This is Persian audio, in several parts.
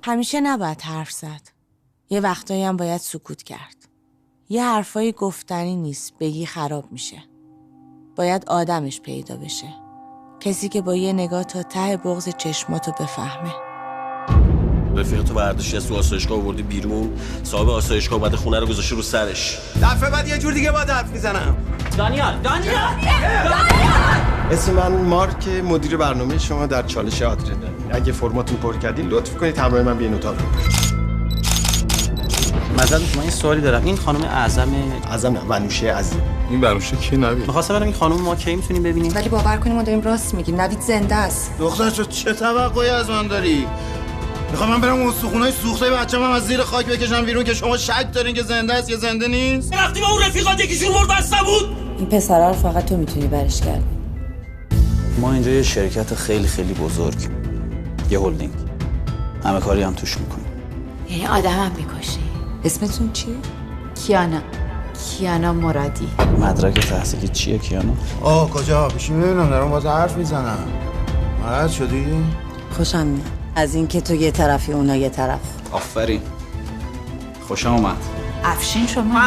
همیشه نباید حرف زد. یه وقتایی هم باید سکوت کرد. یه حرفایی گفتنی نیست، بگی خراب میشه. باید آدمش پیدا بشه. کسی که با یه نگاه تا ته بغض چشماتو بفهمه. رفیق تو برداشتی از تو آسایشگاه آوردی بیرون، صاحب آسایشگاه اومده خونه رو گذاشته رو سرش. دفعه بعد یه جور دیگه باید حرف میزنم. دانیال اسم من مارک، مدیر برنامه شما در چالش آدرنالین. اگه فرماتون پر کردین لطف کنید همراه من بیاین اتاق. مثلا من این سوالی دارم، این خانم اعظم نه، منوشه عزیز. این بنوشه کی نوید؟ می‌خواستم ببینم این خانم ما کی میتونیم ببینیم؟ ولی باور کنیم ما داریم راست میگیم، نوید زنده است. دختر چه توقعی از من داری؟ میخوام من برم استخونای سوخته بچه‌م از زیر خاک بکشم بیرون که شما شک دارین که زنده است یا زنده نیست؟ وقتی با اون رفیقات یکیشون مرد بسته بود. این پسره رو فقط تو میتونی برش گردی. ما اینجا یه شرکت خیلی خیلی بزرگ، یه هلدینگ، همه کاری هم توش میکنیم. یعنی آدمم میکشی؟ اسمتون چیه؟ کیانا مرادی. مدرک تحصیلی چیه کیانا؟ کجا؟ بشین ببینم دارم باز حرف میزنم. ناراحت شدی؟ خوشم میاد از اینکه تو یه طرفی اونا یه طرف. آفرین، خوشم اومد. افشین شما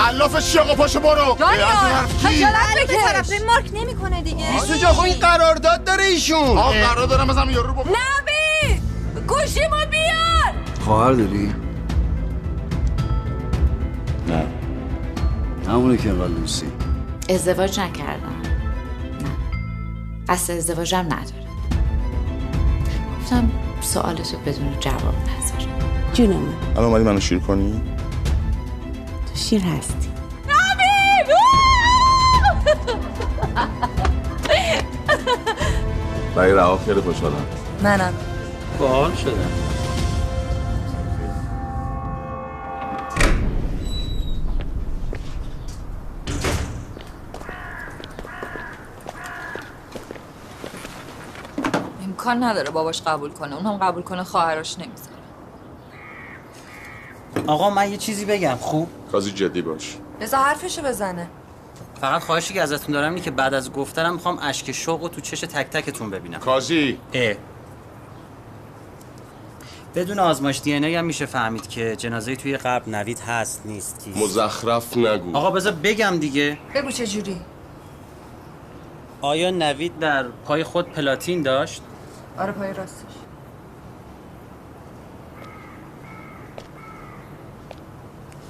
علاف شیاقا پاشو برو. خجالت بکش. مارک نمیکنه دیگه. ایسو جا خب این قرارداد داره ایشون. قرار دارم از هم یارو بکنم. نوید گوشیمو بیار. خواهر داری؟ نه همونه که انقدر دوستی. ازدواج نکردم. نه اصل ازدواجم نداره. گفتم سوالتو بدون جواب نذارم. جونم الان اومدی منو شیر کنی؟ تو شیر هستی. نوید برای رها خیلی خوشحالم. منم. باحال شده. امکان نداره باباش قبول کنه، اونم قبول کنه خواهرش نمیذاره. آقا من یه چیزی بگم خوب؟ قاضی جدی باش. بذار حرفشو بزنه. فقط خواهشی که ازتون دارم اینه که بعد از گفتنم میخوام اشک شوق تو چش تک تکتون ببینم. قاضی بدون آزمایش دی ان ای هم میشه فهمید که جنازه توی قبر نوید هست نیست کی؟ مزخرف نگو. آقا بذار بگم دیگه. بگو چه جوری؟ آیا نوید در پای خود پلاتین داشت؟ آره پای راستش.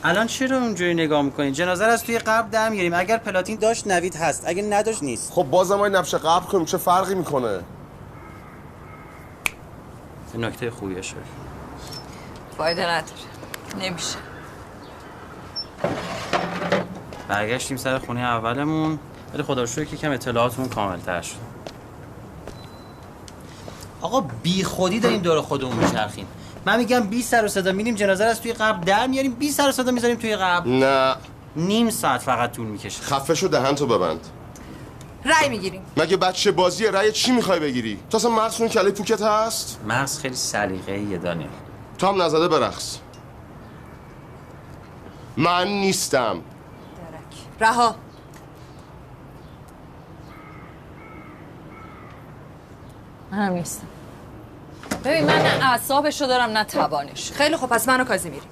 الان چرا اونجوری نگاه میکنین؟ جنازه رو از توی قبر در میاریم. اگر پلاتین داشت نوید هست، اگه نداشت نیست. خب بازم های نبشه قبر کنیم چه فرقی میکنه؟ نکته خوبیه شد. فایده نداره، نمیشه. برگشتیم سر خونه اولمون، ولی خدا رو شکر که کم اطلاعاتمون کامل‌تر شد. آقا بی خودی داریم دور خودمون میچرخیم. من میگم 20 سر و صدا میریم جنازه رو از توی قبر در میاریم، 20 سر و صدا میذاریم توی قبر. نه نیم ساعت فقط طول میکشه. خفه شو دهنتو ببند. رأی میگیریم. مگه بچه بازیه؟ رأی چی میخوای بگیری؟ تو اصلا مغزتون کله پوکت هست؟ مغز خیلی سلیقه‌ایه دانیال. تو هم نزده برقص. من نیستم. رها. منم نیستم. ببین من نه اعصابشو دارم نه توانش. خیلی خوب پس من و کازی میریم.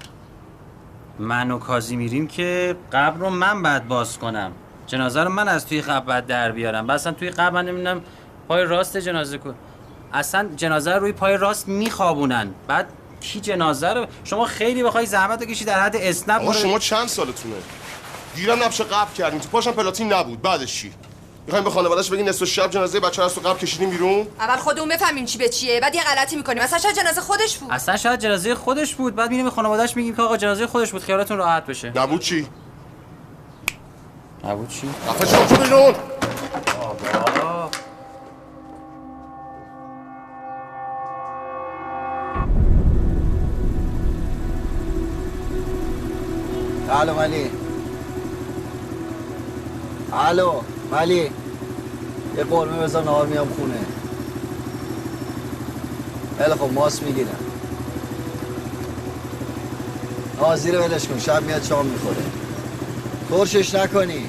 من و کازی میریم که قبر رو من بعد باز کنم. جنازه رو من از توی قبر بعد در بیارم. اصلا توی قبر من نمیدونم پای راست جنازه کن. اصلا جنازه رو روی پای راست میخوابونن. بعد کی جنازه رو شما خیلی بخوای زحمت بکشی در حد اسنپ. آقا شما چند سالتونه؟ گیرم نبشه قبر کردیم، تو پاشم پلاتین نبود. بعدش چی؟ میخوایم به خانواده‌اش بگین نصف شب جنازه بچه رو از تو قبر کشیدیم بیرون؟ اول خودمون بفهمیم چی به چیه، بعد یه غلطی میکنیم. مثلا شاید جنازه خودش بود. اصلا شاید جنازه خودش بود. بعد میریم به خانواده‌اش میگیم که آقا جنازه خودش بود، خیالتون راحت بشه. نبود چی؟ نبود چی؟ خفه شو بیرون. الو ولی. الو ولی. یه قرمه بذار نهار میام خونه. خیلی خب ماست میگیرم. نازی رو ولش کن، شب میاد شام میخوره. ترشش نکنی.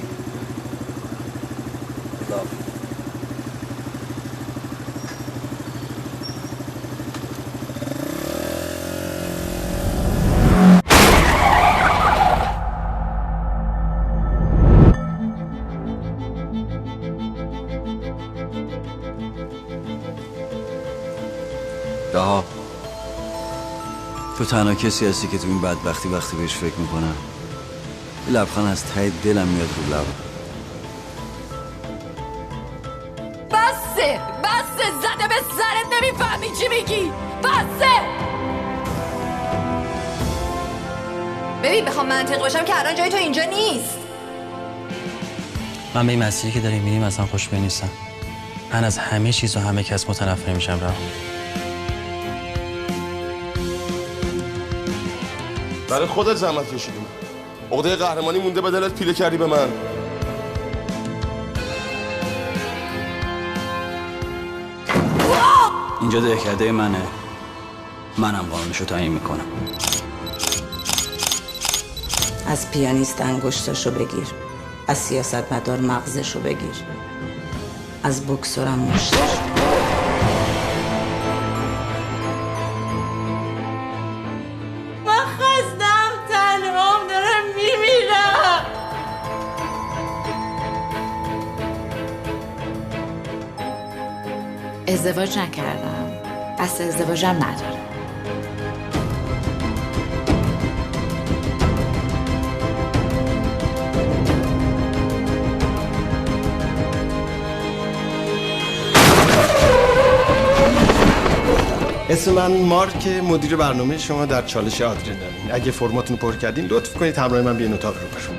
رها. تو تنها کسی هستی که تو این بدبختی وقتی بهش فکر میکنم لبخند از ته دلم میاد رو لبم. بسه زده به سرت، نمیفهمی چی میگی. بسه. ببین بخوام منطق باشم که الان جای تو اینجا نیست. من به این مسیری که داریم میریم اصلا خوشبین نیستم. من از همه چیز و همه کس متنفر میشم. رها. برای خودت زحمت کشیدیم. عقده قهرمانی مونده به دلت، پیله کردی به من. اینجا دهکده منه، منم قانونشو تعیین میکنم. از پیانیست انگشتاشو بگیر، از سیاستمدار مغزشو بگیر، از بوکسورم مشتش. من خستم، تنهام دارم میمیرم. ازدواج نکردم، اصل ازدواجم ندارم. اسم من مارک، مدیر برنامه شما در چالش آدرنالین. اگه فرماتون رو پر کردین لطف کنید همراه من بیاین اتاق رو برم.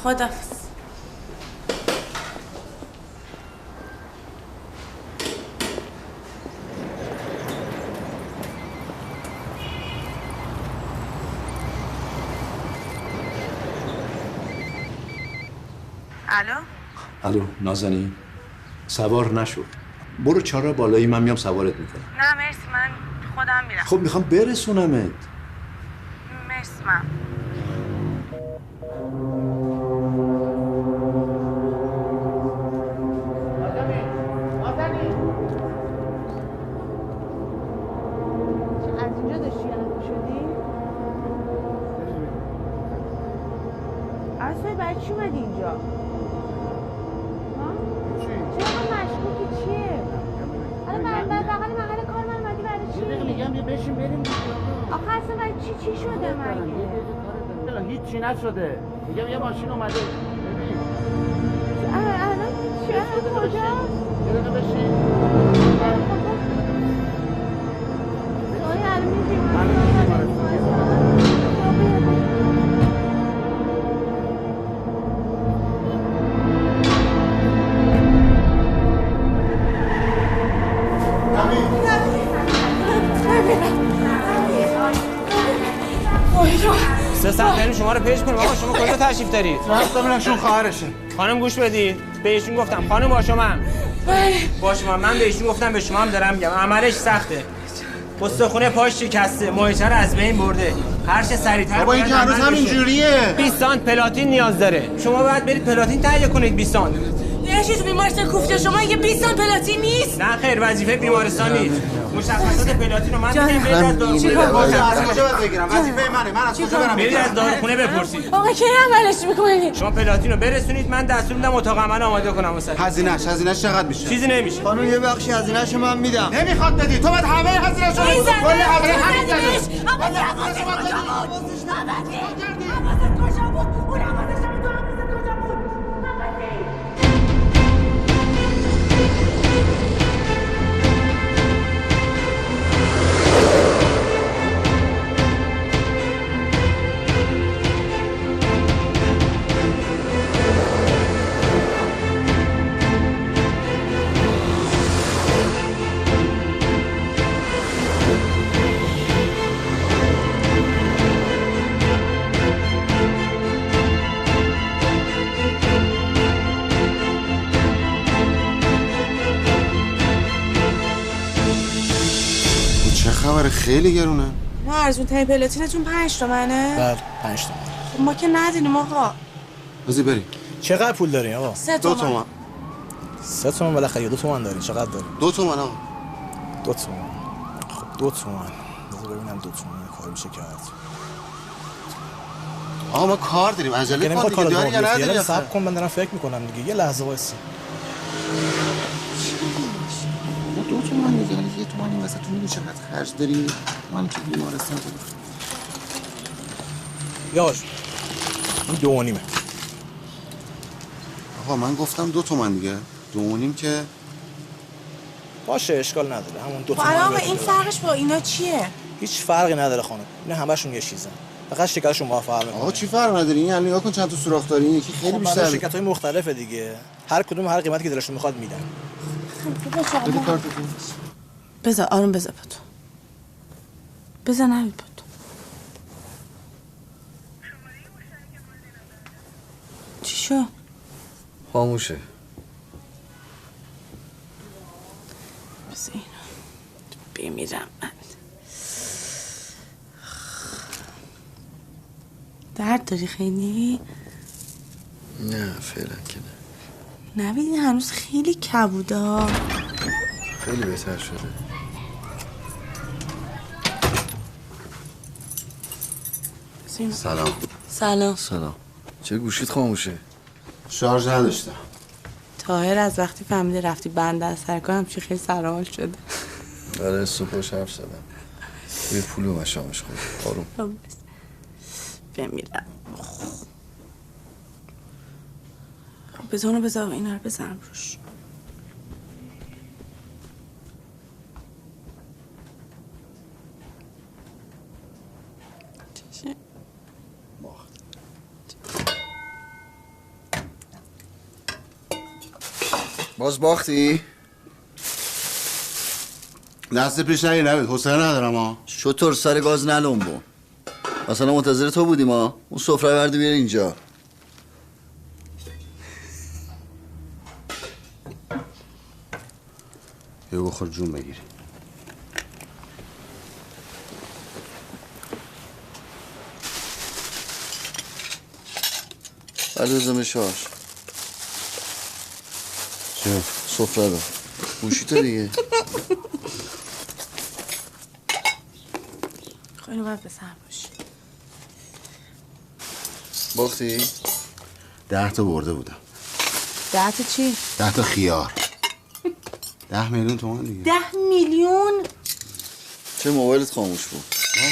خداحافظ. الو نازنین، سوار نشو، برو چهارراه بالایی، من میام سوارت میکنم. نه مرسی، من خودم میرم. خب میخوام برسونمت. مرسی. من از اینجا داشتی یعنی شدی؟ اصلا برای چی اومدی اینجا؟ چرا مشکوکی چیه؟ حالا بغل محل کار من اومدی برای چی؟ میگم یه بشین بریم. آخه اصلا برای چی شده مگه؟ هیچی نشده. میگم یه ماشین اومده. ببین. الان چی؟ کجاست؟ یه دقیقه بشین. الان میگیم. سه ساعت بریم شما رو پیش کنیم. آقا شما کجا تشریف دارید؟ رفتم اینشون خواهرشه. خانم گوش بدید، بهشون گفتم خانم با شما باشه من به ایشون گفتم به شما هم دارم میگم عملش سخته. استخونه پاش شکسته، ماهیچه رو از بین برده. هر چه سریعتر بابا این که هنوز همین جوریه. 20 سانت پلاتین نیاز داره. شما باید برید پلاتین تهیه کنید 20 سانت. یه تو بیمارستان کوفته شما یه 20 سانت پلاتین نیست؟ نه خیر وظیفه بیمارستان نیست. مشخصات پلاتین رو من میگم برید از داروخونه بگیرم. وظیفه منه. من از کجا برم؟ برید از داروخونه بپرسید. آقا کی عملش میکنید؟ شما پلاتین رو برسونید من دستور میدم اتاق عمل آماده کنم واسه. هزینه‌اش چقدر میشه؟ چیزی نمیشه. خانم یه بخشی هزینه‌شو من میدم. نمیخواد بدی. تو باید همه هزینه‌شو بدی. کل هزینه‌ش. خبر خیلی گرونه. نه ارزون ترین پلاتینتون 5 تومنه؟ بله 5 تومن. ما که ندیدیم آقا. بازی بریم. چقدر پول دارین آقا؟ 3 تومن. 2 تومن. 3 تومن بالاخره 2 تومن دارین. چقدر دارین؟ 2 تومن آقا. 2 تومن. خب 2 تومن. بذار ببینم 2 تومن کار میشه کرد. آقا ما کار داریم. عجله کن دیگه. داری یا نداری؟ صبر کن من دارم فکر میکنم دیگه. یه لحظه وایسی. 2 تومن دیگه. 1 تومن این واسه تو میدونی چقدر خرج داری؟ من که بیمارستان دارم. یاش. این 2.5. آقا من گفتم 2 تومن دیگه. 2.5 که باشه اشکال نداره. همون 2 تومن. آقا این فرقش با اینا چیه؟ هیچ فرقی نداره خانم. اینا همشون یه چیزن. فقط شکلشون موافقه میکنه. آقا چی فرق نداره؟ این یعنی نگاه کن چند تا سوراخ داره. این یکی خیلی بیشتره. شرکت‌های مختلفه دیگه. هر کدوم هر قیمتی که دلشون میخواد میدن. بده کارتو. بذار آروم بذار پاتو. بذار نبید پاتو. چی شو؟ خاموشه. بذار اینو بمیرم من. درد داری خیلی؟ نه فعلا که نه. نبید هنوز خیلی کبودا. خیلی بهتر شده. سلام. سلام. چه گوشیت خاموشه؟ شارژ نداشتم. طاهر از وقتی فهمیده رفتی بنده از سر کنم چی خیلی سرحال شده. آره صبحش حرف زدم. یه پولو مشامش خورد. آروم. بمیرم. بذار اینا رو بزنم روش. باز باختی؟ دست پیش نگیر نبید. حوصله ندارم ها. شطور سر گاز نلنبون. اصلا منتظر تو بودیم ها. اون سفره بردی بیار اینجا. یه بخور جون بگیری. بردازم شارژ. چه؟ سفره رو. گوشی تو دیگه. خب اینو باید بسرم روش. باختی؟ 10 تا برده بودم. 10 تا چی؟ 10 تا خیار. 10 میلیون تومان دیگه. 10 میلیون؟ چه موبایلت خاموش بود؟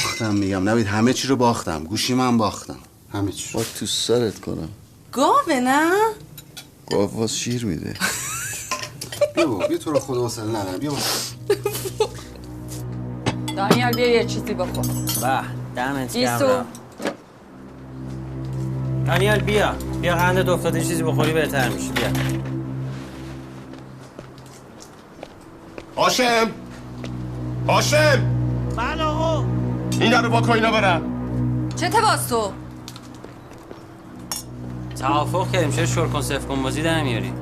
باختم میگم نبید. همه چی رو باختم. گوشی من باختم. همه چی. باید تو سرت کنم. گاوه نه؟ گاو واس شیر میده. بیا تو رو خدا حوصله ندارم. بیا دانیال بیا یه چیزی بخور. به دمت گرم. ایسو دانیال بیا قندت افتاده چیزی بخوری بهتر میشه. بیا. هاشم. بله آقا. این در رو با کاینا برم. چه تواس تو؟ توافق کردیم چرا شور کن صفر کن بازی در میاری؟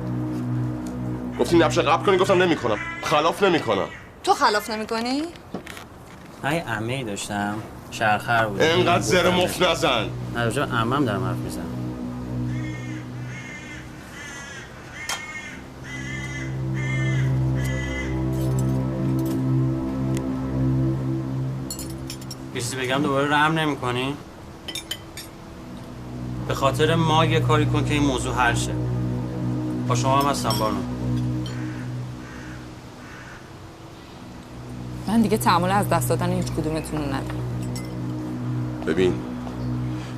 گفتی نبش قبل کنی، گفتم نمیکنم. خلاف نمیکنم. تو خلاف نمیکنی؟ های عمه‌ای داشتم شرخر بود. اینقدر زر مفت نزن. نه راجع به عمم دارم حرف میزنم. کسی بگم دوباره رحم نمی‌کنی؟ به خاطر ما یه کاری کن که این موضوع حل شه. با شما هم هستم بانو. من دیگه تحمل از دست دادن هیچ کدومتون رو ندارم. ببین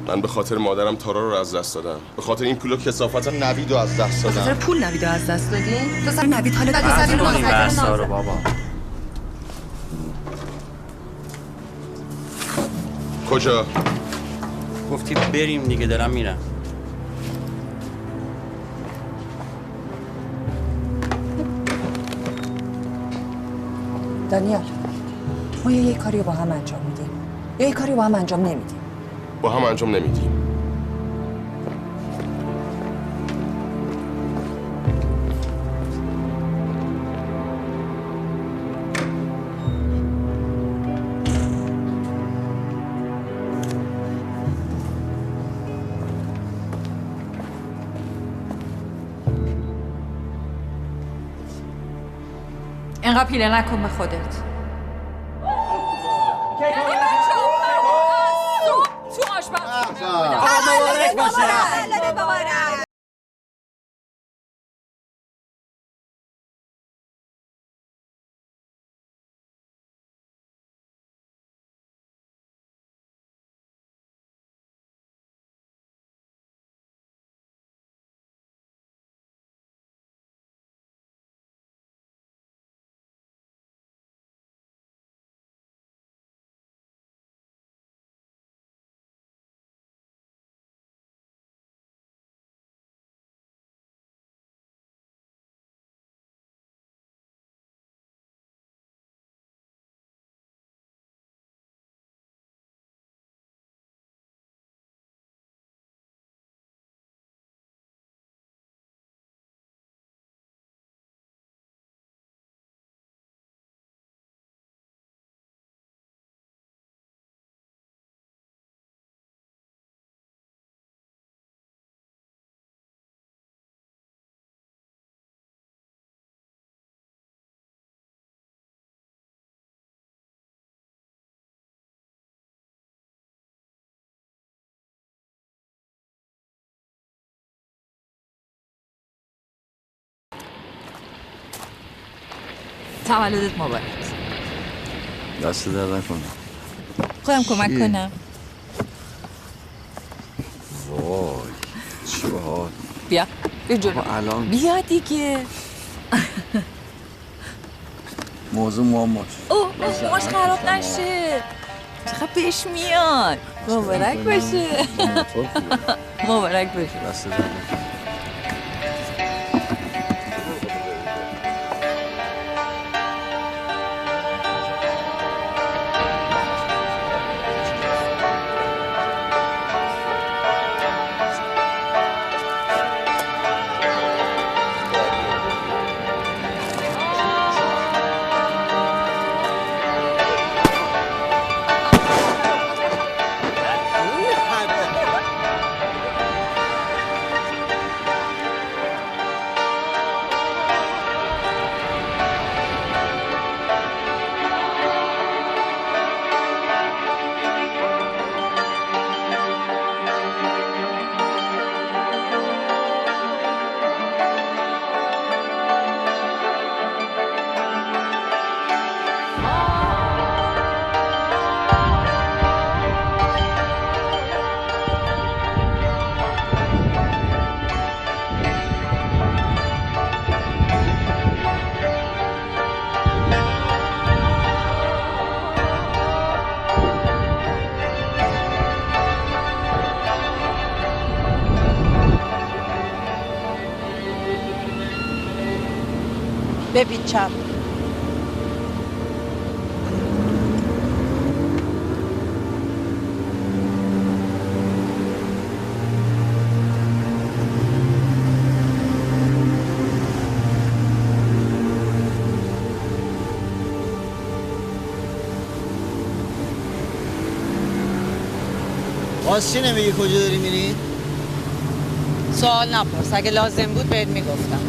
من به خاطر مادرم تارا رو از دست دادم، به خاطر این پول و کثافت نوید رو از دست دادم. به خاطر پول نوید رو از دست دادی؟ تو سر نوید حالا بس کنیم بحثا رو بابا. کجا؟ گفتی بریم دیگه، دارم میرم. دانیال ما یه کاری رو با هم انجام میدیم یا یه کاری رو با هم انجام نمیدیم؟ با هم انجام نمیدیم. اینقدر پیله نکن به خودت. تو آشپزخونه مبارک باشه. تولدت مبارک. دست در نکنم. خودم کمک کنم. وای چه حال. بیا جلو. الان بیا دیگه. موضوع معماش. موش خراب نشه. چقدر بهش میاد. مبارک باشه. مبارک باشه. دست در نکنم. ببین چپ. باز چی نمیگی کجا داری میری؟ سوال نپرس، اگه لازم بود بهت میگفتم.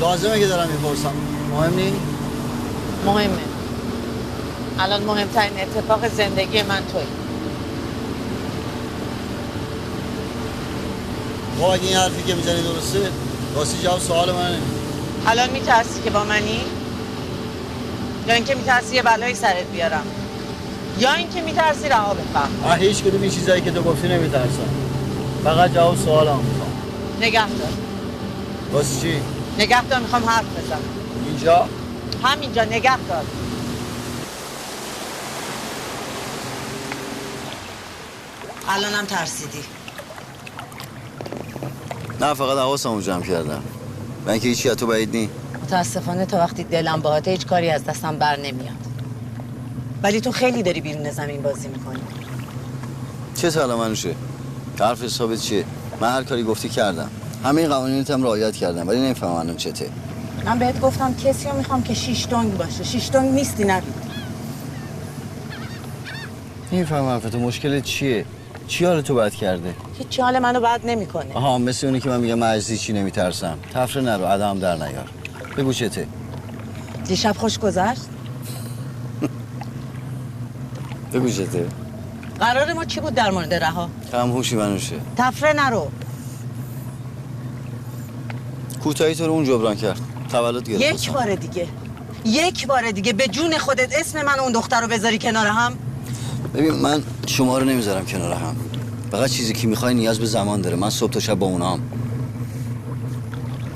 لازمه که دارم میپرسم. مهم نی؟ مهمه. الان مهمترین اتفاق زندگی من تویی. با اگه این حرفی که میزنی درسته راستی جواب سوال من نمی. الان میترسی که با منی؟ یا اینکه میترسی یه بلایی سرت بیارم؟ یا اینکه میترسی رها بفهم؟ هیچ کدوم این چیزایی که تو گفتی نمیترسم. فقط جواب سوالم میخوام. نگه دار. واسه چی؟ نگه دار، میخوام حرف بزنم. اینجا؟ همینجا نگه دار. الانم ترسیدی. نه فقط حواسمو جمع کردم. من که هیچی از تو بعید نی. متاسفانه تا وقتی دلم باهاته هیچ کاری از دستم بر نمیاد. ولی تو خیلی داری بیرون زمین بازی میکنی. چه سالا منوشه؟ حرف حسابت چیه؟ من هر کاری گفتی کردم. همه قوانینت هم رعایت کردم ولی نمیفهمم الان چته. من بهت گفتم کسی رو میخوام که 6 دنگ باشه. 6 دنگ نیستی نوید. نمیفهمم حرفتو. مشکلت چیه؟ چی حال تو بد کرده؟ هیچ حال منو بد نمیکنه. آها مثل اونی که من میگم من از چی نمیترسم. تفره نرو ادم در نیار. بگو چته؟ دیشب خوش گذشت؟ بگو چته؟ قرار ما چی بود در مورد رها؟ کم هوشی منوشه. تفره نرو. کوتاهی تو رو اون جبران کرد. تولد گرفت. یک بار دیگه به جون خودت اسم من و اون دختر رو بذاری کنار هم. ببین من شما رو نمیذارم کنار هم. فقط چیزی که میخوای نیاز به زمان داره. من صبح تا شب با اونام.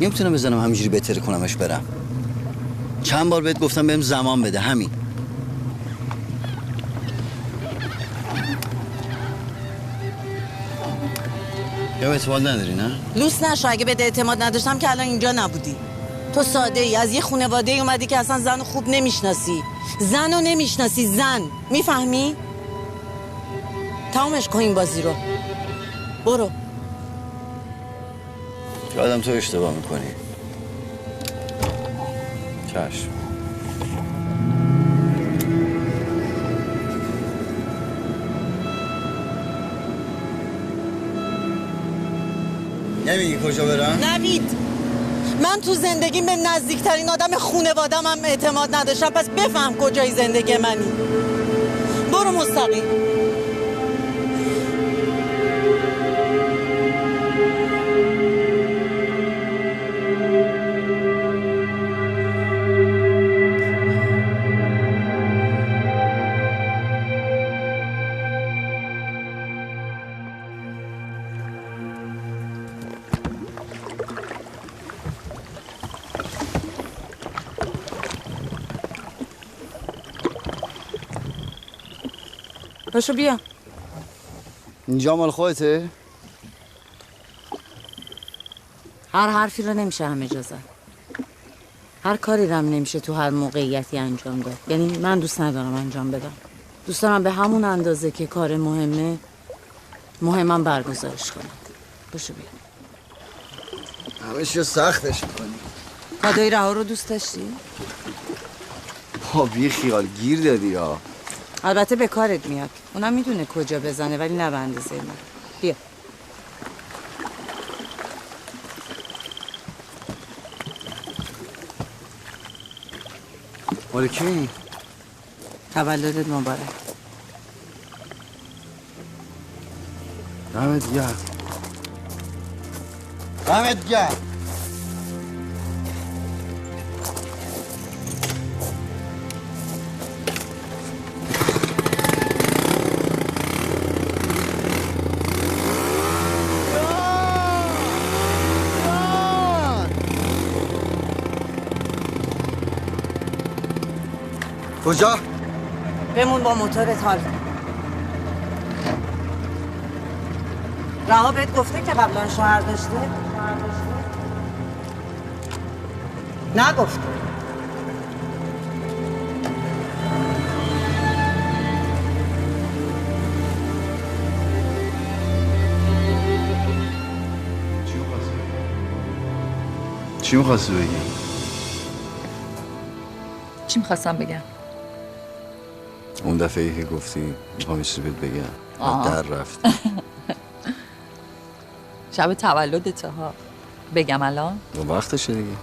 نمیتونم بزنم همینجوری بهتر کنمش برم. چند بار بهت گفتم بهم زمان بده همین. یا اعتماد نداری نه؟ لوس نشو، اگه بهت اعتماد نداشتم که الان اینجا نبودی. تو ساده ای از یه خانواده ای اومدی که اصلا زن خوب نمیشناسی. زن رو نمیشناسی. زن میفهمی؟ تمامش کن این بازی رو. برو. یادم تو اشتباه میکنی. چشم. نمیگی کجا برم؟ نوید، من تو زندگیم به نزدیکترین آدم خانواده‌ام هم اعتماد نداشتم. پس بفهم کجای زندگی منی. برو مستقیم. باشو بیا. اینجا مال خودته؟ هر حرفی رو نمیشه همه جا زد. هر کاری رو هم نمیشه تو هر موقعیتی انجام داد. یعنی من دوست ندارم انجام بدم. دوست دارم به همون اندازه که کار مهمم برگزارش کنم. باشو بیا. همه چیو سختش کنی. کادوی رها رو دوست داشتی؟ بی خیال گیر دادی یا. البته به کارت میاد. اونم میدونه کجا بزنه ولی نه به اندازه من. بیا. مال کی؟ تولدت مبارک. دمت گرم. دمت گرم. کجا؟ بمون با موتورت حال. رها بهت گفته که قبلا شوهر داشته؟ نگفته. چی می‌خواستی بگی؟ چی میخواستم بگم؟ اون دفعه ای که گفتی میخوام یه چیزی بهت بگم. در رفت. شب تولدته ها. بگم الان؟ وقتشه دیگه.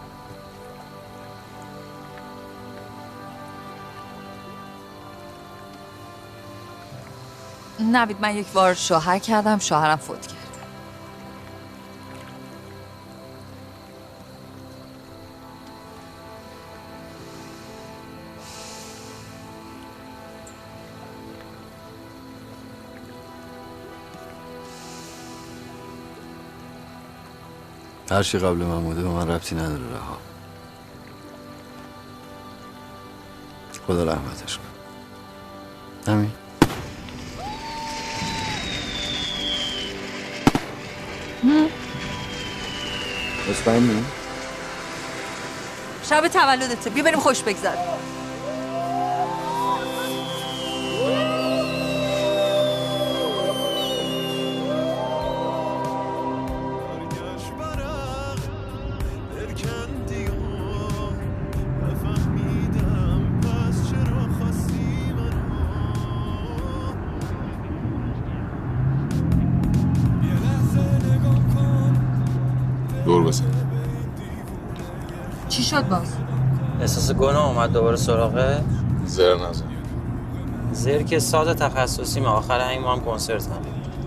نوید، من یک بار شوهر کردم، شوهرم فوت کرد. هر چی قبل من بوده به من ربطی نداره. رها. خدا رحمتش کنه. همین. مطمئنی؟ شب تولدته، بیا بریم خوش بگذار. دور بزن. چی شد باز؟ احساس گناه اومد دوباره سراغه؟ زر نزن. زر که ساز تخصصی ما آخر همین ما هم کنسرت هم.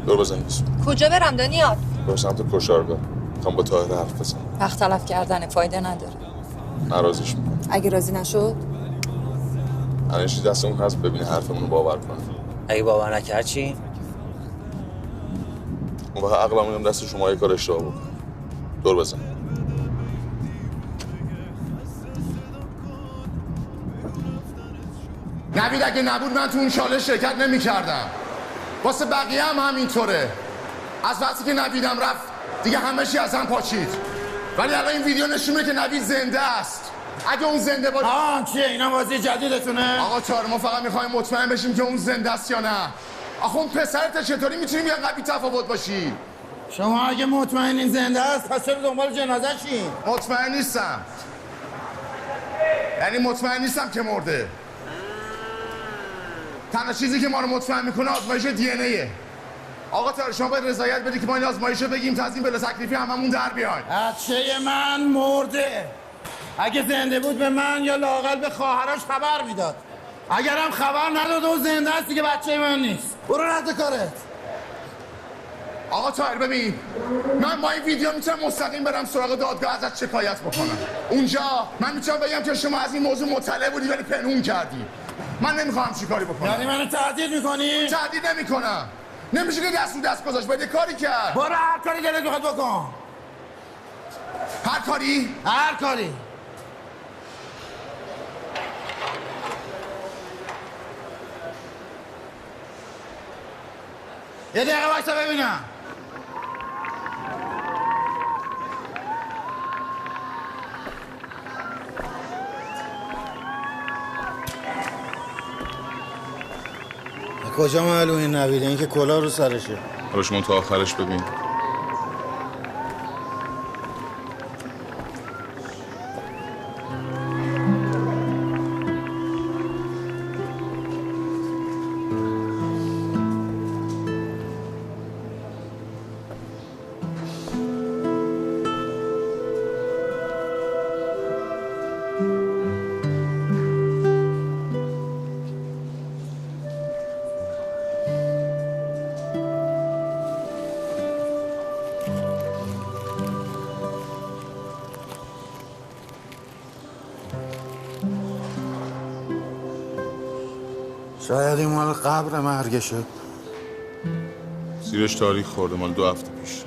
دور بزن. کجا برم دانیال؟ برو سمت کشارگاه. میخوام با طاهر حرف بزنم. وقت تلف کردن فایده نداره. ناراضیش میکنم. اگه راضی نشد؟ الان چیز دست اون هست، ببینه حرفمون رو باور کنه. اگه باور نکرد چی؟ اون وقت عقلمون هم دست شما یه کار اشتباه بکنه. دور بزن. نوید اگه نبود من تو اون شاله شرکت نمی کردم. واسه بقیه هم همینطوره. از وقتی که نویدم رفت دیگه همه چی از هم پاچید. ولی الان این ویدیو نشون میده که نوید زنده است. اگه اون زنده باشه چیه اینا بازی جدیدتونه؟ آقا چهار ما فقط میخوایم مطمئن بشیم که اون زنده است یا نه. آخه اون پسرت چطوری میتونیم یه قبی تفاوت باشی؟ شما اگه مطمئنین زنده است پس چرا دنبال جنازه شین؟ مطمئن نیستم. یعنی مطمئن نیستم که مرده. تنها چیزی که ما رو مطمئن میکنه آزمایش دی ان ایه. آقا طاهر شما باید رضایت بدی که ما این آزمایش رو بگیم تا از این بلا تکلیفی هممون در بیایم. بچه من مرده. اگه زنده بود به من یا لااقل به خواهرش خبر میداد. اگرم خبر نداد و زنده است دیگه بچه من نیست. برو رد کارت. آقا طاهر ببین، من با این ویدیو میتونم مستقیم برم سراغ دادگاه ازت شکایت بکنم. اونجا من میتونم بگم که شما از این موضوع مطلع بودی ولی پنهون کردی. من نمیخوام چیکاری بکنم. یعنی منو تهدید میکنی؟ تهدید نمیکنم. نمیشه که دست رو دست گذاشت، باید کاری کرد. برو هر کاری دلت بخواد بکن. هر کاری؟ هر کاری. یه دقیقه وایسا ببینم. کجا معلوم این نویده؟ این که کلاه رو سرشه. حالا شما تا آخرش ببین. شاید این مال قبر مرگشه. زیرش تاریخ خورده، مال 2 هفته پیش.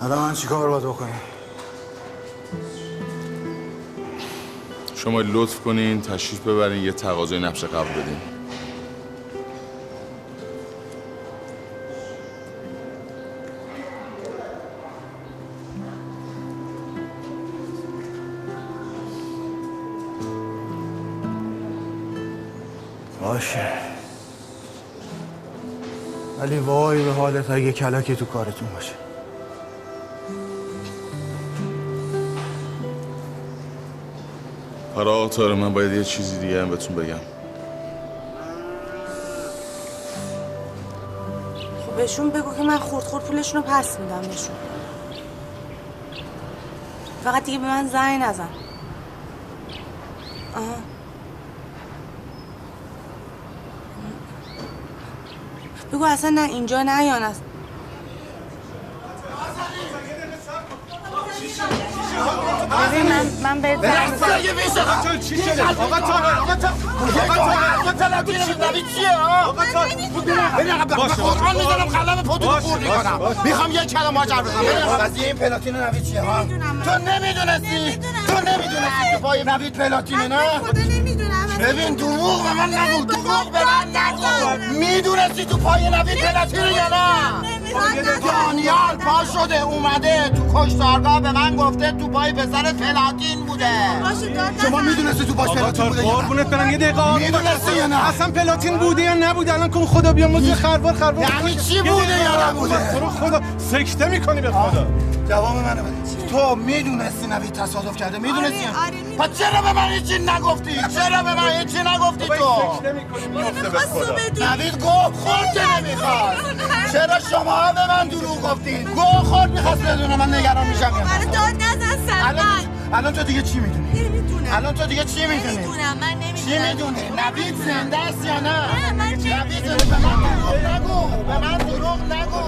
الان من چیکار باید بکنم؟ شما لطف کنین تشریف ببرین یه تقاضای نبش قبر بدین. باشه. ولی وای به حالت اگه کلکی تو کارتون باشه. آره آقا طاهر، من باید یه چیزی دیگه هم بهتون بگم. خب بهشون بگو که من خورد پولشون رو پس میدم بهشون. فقط دیگه به من زنگ نزن. بگو اصلا نه اینجا نه یا نه. من به چی شده؟ آقا طاهر چیه؟ آقا طاهر قرآن میذارم خلم پدو رو خورد میکنم. میخوام یک کلمه ماجر بزنم. قضیه این پلاتین نوید چیه ها؟ تو نمیدونستی تو پای نوید پلاتینه نه؟ ببین دروغ به من نگو، میدونستی تو پای نوید پلاتینه یا نه؟ دانیال پا شده اومده تو کشتارگاه به من گفته تو پای پسر پلاتین بوده. شما میدونستی تو پاش پلاتین بوده؟ قربونت برم یه دقیقه میدونستی یا نه؟ اصلا پلاتین بوده یا نبوده؟ الان کن خدا بیامرزه خروار یعنی چی بوده یا نبوده؟ خدا سکته میکنی به خدا. جواب منو بده. تو میدونستی نوید تصادف کرده؟ میدونستی؟ پس چرا به من هیچی نگفتی؟ تو؟ نوید گفت خورد نمیخواد. چرا شما به من دروغ گفتید؟ گفت خورد میخواست بدونه من نگران میشم یا نه؟ داد نزن سلمان. الان تو دیگه چی میدونی؟ نمیدونم. من نمیدونم. چی میدونی؟ نوید زنده است یا نه؟ نوید زنده. به من دروغ نگو.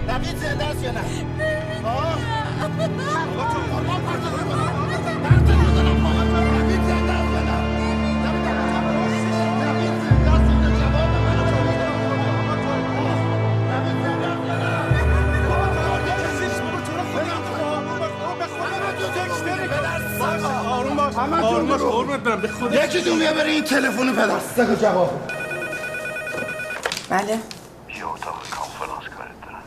نوید زنده است یا نه؟ یکی دون بیا بره این تلفن پدر جواب. بله یه اتاق کانفرانس کارت دارم.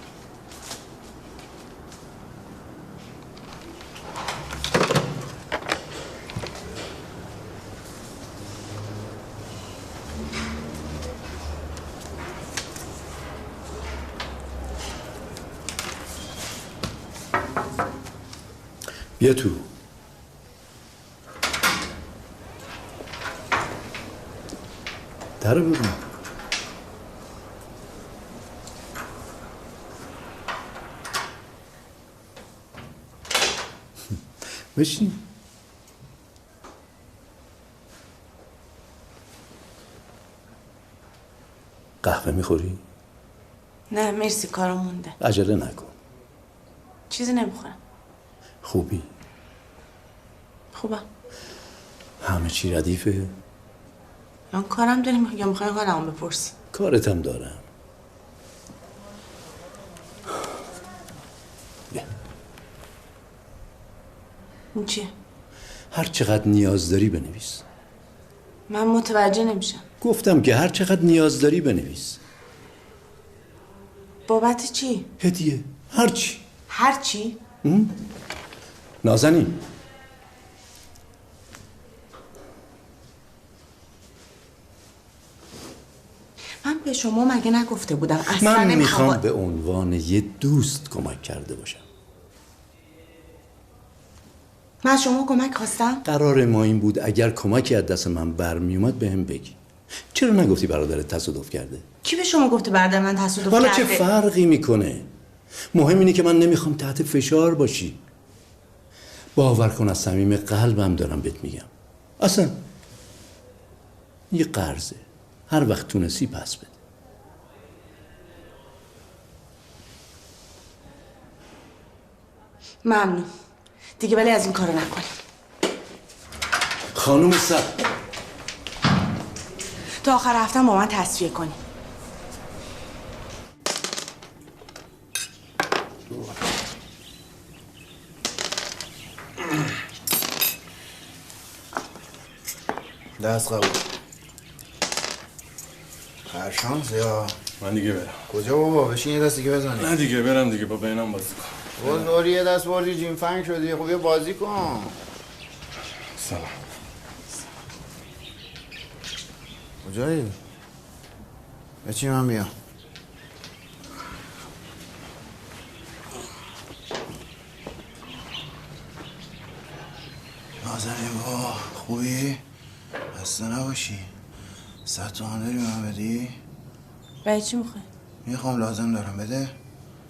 بیا تو. در ببین. بشین. قهوه میخوری؟ نه مرسی کارم مونده. عجله نکن. چیزی نمیخورم. خوبی؟ خوبم. همه چی ردیفه؟ من کارم داریم یا میخوای حالمو بپرسی؟ کارتم دارم. بیا. این چیه؟ هر چقدر نیاز داری بنویس. من متوجه نمیشم. گفتم که هر چقدر نیاز داری بنویس. بابت چی؟ هدیه. هر چی. هر چی؟ نازنین. من به شما مگه نگفته بودم اصلا من نمیخوام میخوام به عنوان یه دوست کمک کرده باشم. من از شما کمک خواستم؟ قرار ما این بود اگر کمکی از دست من برمیومد بهم بگی. چرا نگفتی برادرت تصادف کرده؟ کی به شما گفته برادر من تصادف کرده؟ حالا چه فرقی میکنه؟ مهم اینه که من نمیخوام تحت فشار باشی. باور کن از صمیم قلبم دارم بهت میگم. اصلا یه قرضه. هر وقت تونستی پس بده. ممنون. دیگه ولی از این کارو نکنیم. خانم سر تا آخر هفتم با من تصفیه کنیم. دست قبول. هر شانس یا من دیگه برم. کجا بابا؟ بشین یه دست دیگه بزنی. نه دیگه برم دیگه، با بینام بازی کن. بزرگی یه دست بردی جیم فنگ شدی. خب یه بازی کن. سلام. کجایی؟ بچی من بیام. نازنین با خوبی؟ خسته نباشی. 100 تومن داری من بدی؟ برای چی میخوای؟ میخوام، لازم دارم.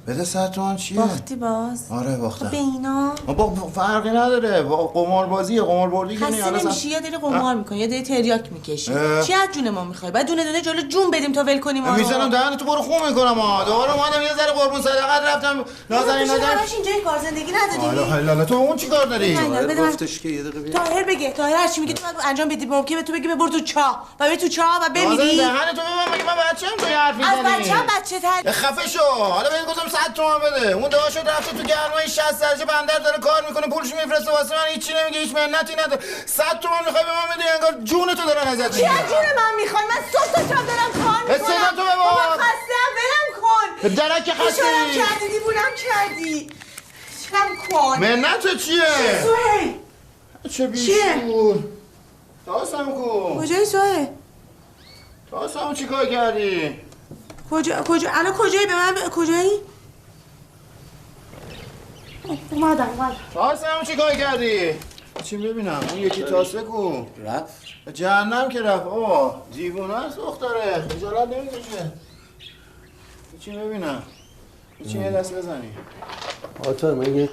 بده 100 تومن. چیه؟ باختی باز؟ آره باختم. به اینا؟ با فرقی نداره. قمار بازیه، قمار بردی که خسته نمیشی؟ یا داری قمار میکنی یا داری تریاک میکشی. چی از جون ما میخوای؟ بعد دونه دونه جلو جون بدیم تا ول کنیم ما رو. میزنم دهن تو برو خون میکنم. دوباره اومدم یه ذره قربون صدقت رفتم. نازنین همش اینجای کار زندگی نداری؟ حالا تو اون چی کار داری؟ گفتش که یه دقیقه بیا. طاهر بگه. طاهر هر چی میگه تو باید انجام بدی. ممکنه تو بگی ببر تو چاه و بری تو چاه و بمیری. نازنین دهن تو ببن. مگه من بچه‌ام تو حرف میزنی؟ از بچه تر. خفه شو. حالا بهت گفتم 100 تومن بده. اون داشو رفته تو گرمای 60 درجه بندر داره کار میکنه، پولش میفرسته واسه من، هیچی نمیگه، هیچ منتی نداره. 100 تومن میخوای به من بدی؟ انگار جون تو دارن ازت چی از جون من میخوای؟ من صبح تا شب دارم کار میکنم. استعداد تو ببر. بابا خسته‌ام، ولم کن. درک خسته. فشارم کردی، دیوونم کردی. چم کن. منت چیه؟ سهیل. چه بیشور. تاسم کو. کجایی سهیل؟ تاسم چی کار کردی؟ کجا الان کجایی؟ به من کجایی؟ اومدم. تاسم چی کار کردی؟ چی ببینم؟ اون یکی تاسه کو؟ رفت؟ جهنم که رفت. دیوونه است دختره. خجالت نمیکشه. چی ببینم؟ چی یه دست بزنی؟ آتار من یه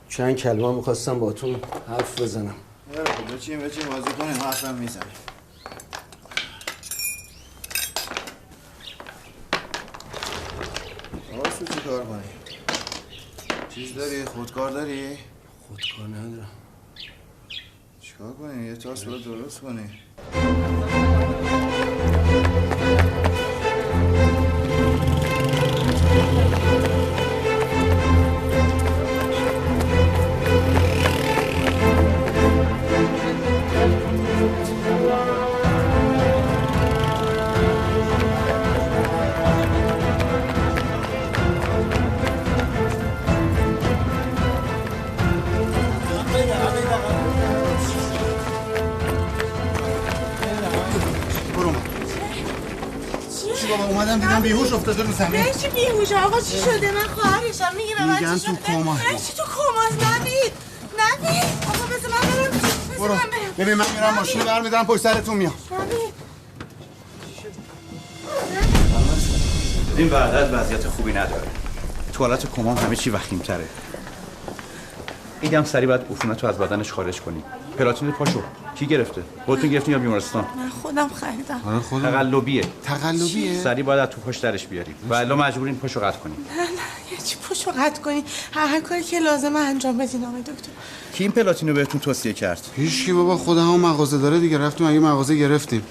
چند کلمه میخواستم با تو حرف بزنم. بچین بازی کنیم، حرفم میزنیم. آسو چی کار کنی؟ چیز داری؟ خودکار داری؟ خودکار ندارم. چیکار کنی؟ یه تاس رو درست کنی. اومدم دیدم بیهوش افتاده رو زمین. چی بیهوش؟ آقا چی شده؟ من خواهرشم. میگن تو کما. چی تو کماست؟ نوید آقا بذار من برم. برو ببین من میرم ماشین برمیدارم پشت سرتون میام. این وحدت وضعیت خوبی نداره. توالت کما همه چی وخیم‌تره. اینم سری باید عفونت رو از بدنش خارج کنی. پلاتین پاشو کی گرفته؟ خودتون گرفتین یا بیمارستان؟ من خودم خریدم. آره خودم. تقلبیه؟ سری باید از تو پاش درش بیاریم. و الا مجبورین پاشو قطع کنیم. نه یه چی پاشو قطع کنی؟ هر کاری که لازمه انجام بدین آقای دکتر. کی این پلاتین رو بهتون توصیه کرد؟ هیچکی بابا، خود هم مغازه داره دیگه، رفتیم اگه مغازه گرفتیم.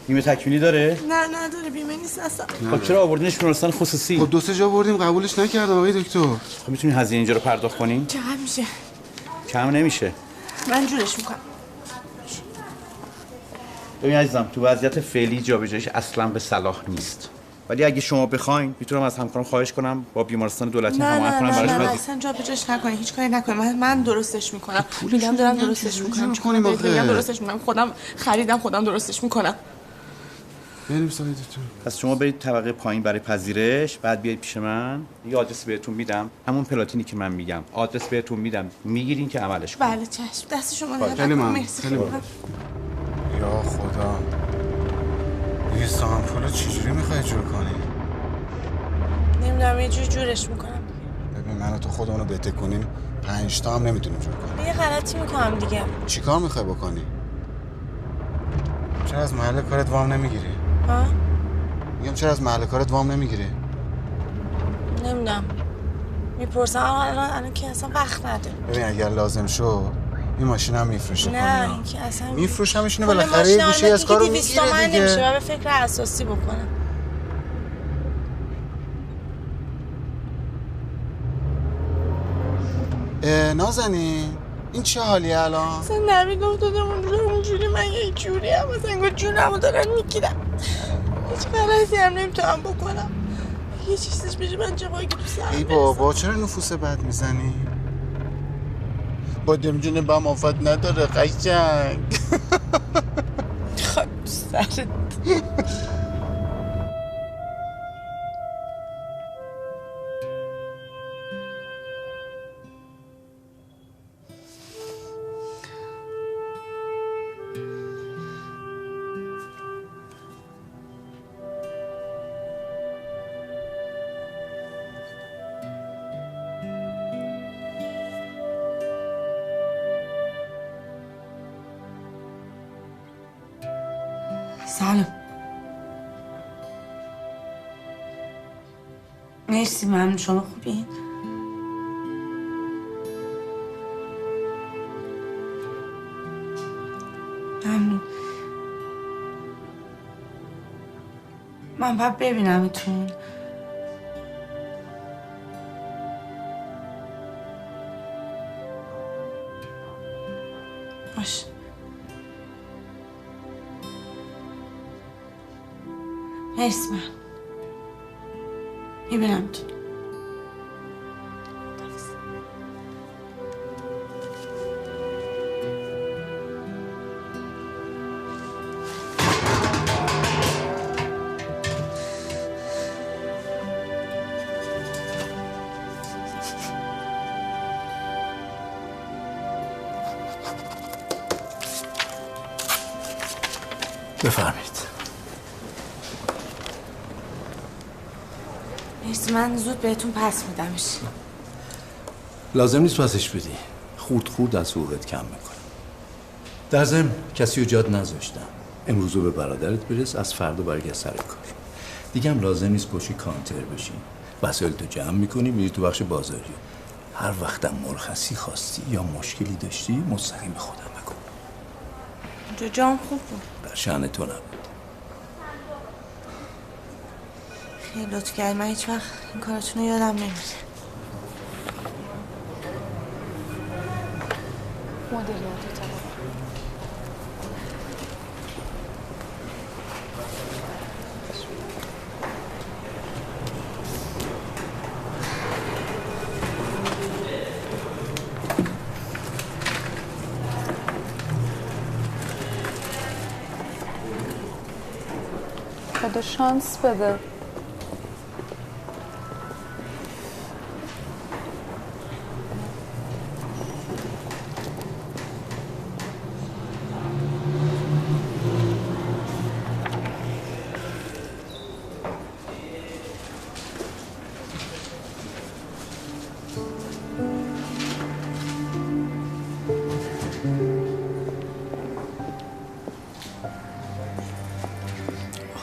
بیمه تکمیلی داره؟ نه نداره، بیمه نیست اصلا. خب چرا آوردینش بیمارستان خصوصی؟ خب 2-3 جا بردیم قبولش نکردن آقای دکتر. خب میتونین هزینه اینجا رو پرداخت کنین؟ چقدر میشه؟ کم نمیشه. من جورش میکنم. ببین عزیزم، تو وضعیت فعلی جابجاییش اصلا به صلاح نیست. ولی اگه شما بخواین میتونم از همکارم خواهش کنم با بیمارستان دولتی هماهنگ کنم براش. نه اصلا جابجاش نکنی، هیچ کاری نکنی. من درستش میکنم. میگم دارم درستش میکنم. میگم درستش میکنم. خودم خریدم، خودم درستش میکنم. بریم سایدتون. پس شما برید طبقه پایین برای پذیرش، بعد بیاید پیش من. یه آدرس بهتون میدم، همون پلاتینی که من میگم. آدرس بهتون میدم، میگیرین که عملش کنید. بله چشم. دست شما درد خیلی ممنون. مرسی. یا خدا. 200 تومن پولو چجوری میخوای جور کنی؟ نمیدونم، یه جوری جورش میکنم. ببین من و تو خودمونو بته کنیم 5 تا هم نمیتونیم جور کنیم. یه غلطی میکنم دیگه. چیکار میخوای بکنی؟ چرا از محل کارت وام نمیگیری؟ ها؟ میگم چرا از محل کارت وام نمیگیری؟ نمیدونم. میپرسم الان که اصلا وقت نده. ببین اگر لازم شد این ماشین هم میفروشه. نه این که اصلا میفروشمش اینو بالاخره یه گوشی از کارو میگیره دیگه. نمیشه. من به فکر اساسی بکنم. نازنین این چه حالی الان؟ اصلا نوید افتاده اونجوری من یه جوری هم اصلا انگار جونمو دارن میگیرن. هیچ غلطی هم نمیتونم بکنم. یه چیزش بشه من جوایی که تو سرم ای بابا چرا نفوس بد میزنی؟ بادم جون با مافت نداره قشنگ. خاک تو سرت. سلام. مرسی، ممنون. شما خوبین؟ ممنون. من باید ببینمتون. باش. مرسی، من میبینمتون. بفرمایید. مرسی، من زود بهتون پس میدمش. لازم نیست پسش بدی. خورد خورد از حقوقت کم میکنم. در ضمن کسی رو جاد نذاشتم. امروز رو به برادرت برس، از فردا برگرد سر کار. دیگه هم لازم نیست پشی کانتر بشی. وسایل تو جمع میکنی میری تو بخش بازاری. هر وقتم مرخصی خواستی یا مشکلی داشتی مستقیم به خودم بگو. اونجا جام خوب بود. در شأن تو نبود. خیلی لطف کردی. من هیچ وقت این کاراتون رو یادم نمیره. مدلیات طبعا. خدا شانس بده.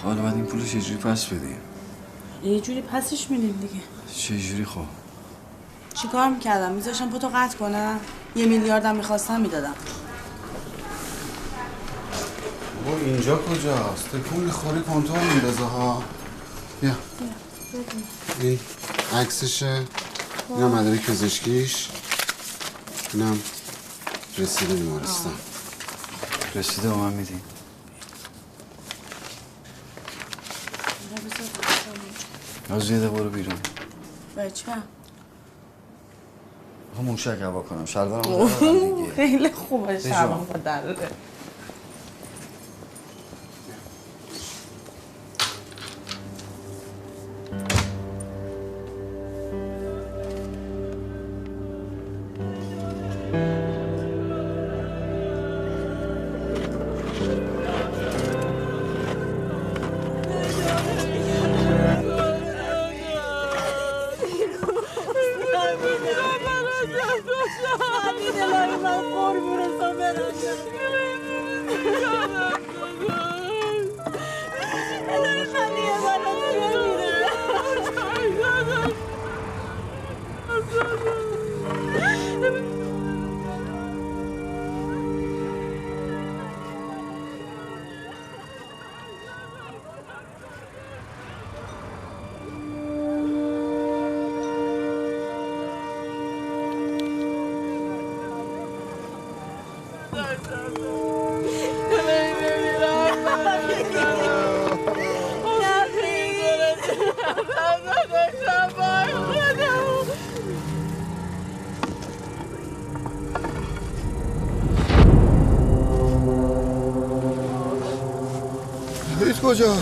حالا باید این پولو چجوری پس بدیم؟ یه جوری پسش میدیم دیگه. چجوری خب؟ چی کار میکردم؟ میذاشم پتو قطع کنم؟ 1 میلیاردم میخواستم میدادم. بابا اینجا کجاست؟ تکون میخوری کنترل میندازه ها. بیا این عکسشه، اینم مدارک پزشکیش، اینم رسیده بیمارستان. رسیده با من میدی؟ از یه برو بیرون. بچه موشک هوا کنم شلوارم دیگه. خیلی خوبه شلوارم با دره. کجا؟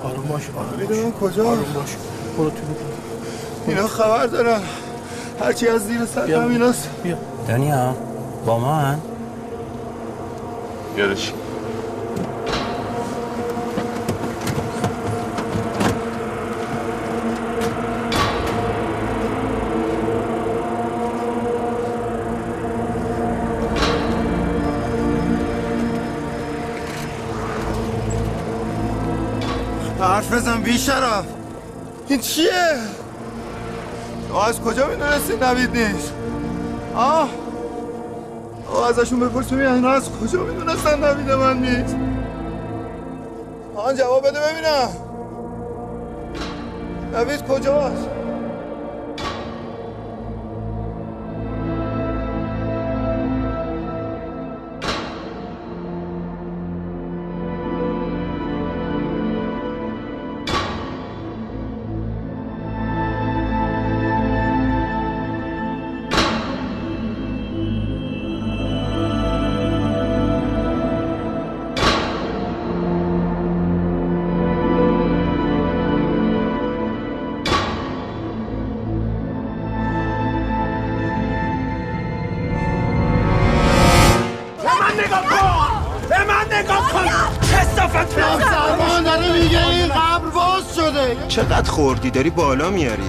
آروم باش، آروم باش. میدونم کجا؟ آروم باش. برو تو. اینا خبر دارن. هرچی از زیر سطح هم ایناست. بیا. دنیا با من؟ یادش. حرف بزن بی شرف. این چیه؟ تو از کجا میدونستی نوید نیست؟ ازشون بپرسیم اینا از کجا میدونستن نوید من نیست؟ جواب بده ببینم. نوید کجاست؟ چقدر خوردی داری بالا میاری؟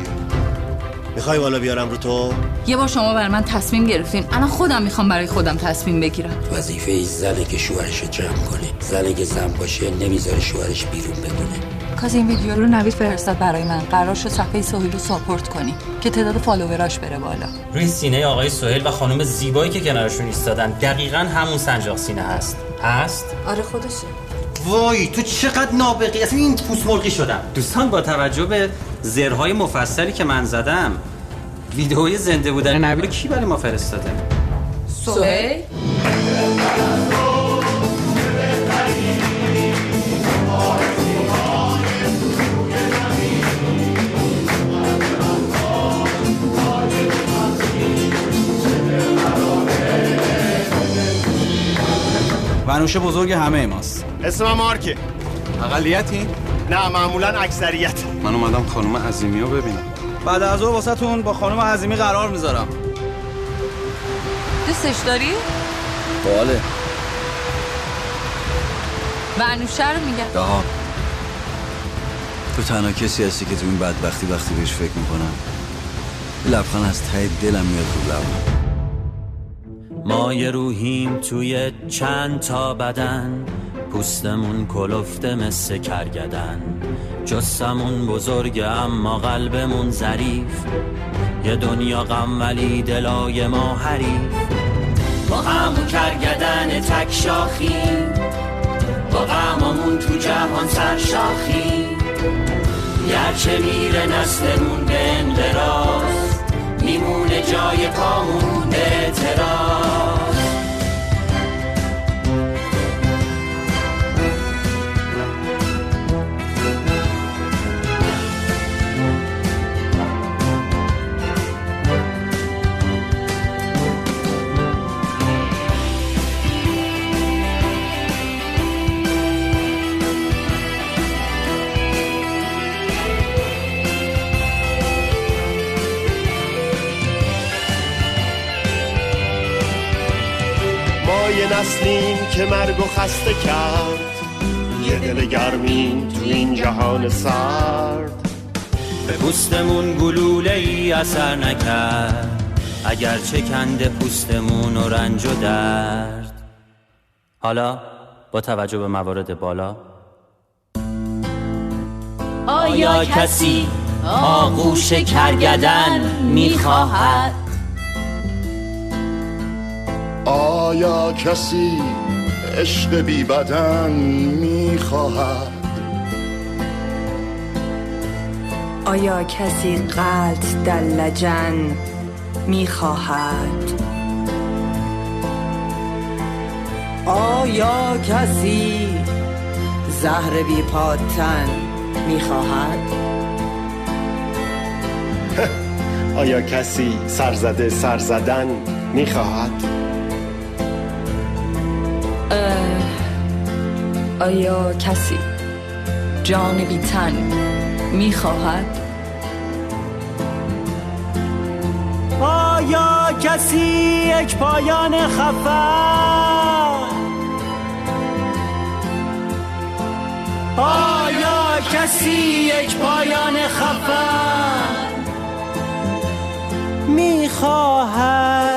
میخوای بالا بیارم رو تو؟ یه بار شما برای من تصمیم گرفتین، الان خودم میخوام برای خودم تصمیم بگیرم. وظیفه ای زنه که شوهرش رو جمع کنه. زنه که زن باشه نمیذاره شوهرش بیرون بمونه. کاز این ویدیو رو نوید فرستاد برای من. قرار شد صفحه سهیل رو ساپورت کنی که تعداد فالووراش بره بالا. روی سینه آقای سهیل و خانم زیبایی که کنارشون ایستادن دقیقاً همون سنجاق سینه هست. آره خودشه. وای تو چقدر نابغی، اصلا این پوست مرغی شدم. دوستان با توجه به زرهای مفصلی که من زدم ویدئوی زنده بودن نوید کی برای ما فرستاده؟ سهیل؟ ونوشه بزرگ همه ماست. اسم من مارکه. اقلیتی؟ نه معمولا اکثریت. من اومدم خانم عظیمی رو ببینم. بعد از ظهر واسه تون با خانم عظیمی قرار میذارم. دوستش داری؟ بله. ونوشه رو میگم. دهان تو تنها کسی هستی که تو این بدبختی وقتی بهش فکر میکنم لبخند از ته دلم میاد رو لبم. ما یه روحیم توی چند تا بدن، پوستمون کلفته مثل کرگدن، جسمون بزرگه اما قلبمون ظریف، یه دنیا غم ولی دلای ما حریف. با غم و کرگدن تک شاخی، با غممون تو جهان سرشاخی، گرچه میره نسلمون به انقراض، میمونه جای پامون به اعتراض. یه نسلیم که مرگ و خسته کرد، یه دل گرمیم تو این جهان سرد. به پوستمون گلوله ای اثر نکرد، اگر چکنده پوستمون و رنج و درد. حالا با توجه به موارد بالا، آیا کسی آغوش کرگدن میخواهد؟ آیا کسی عشق بی بدن میخواهد؟ آیا کسی قلط در لجن میخواهد؟ آیا کسی زهر بی پاتن میخواهد؟ آیا کسی سرزده سرزدن میخواهد؟ آیا کسی جان بی تن میخواهد؟ آیا کسی یک پایان خفن؟ آیا کسی یک پایان خفن میخواهد؟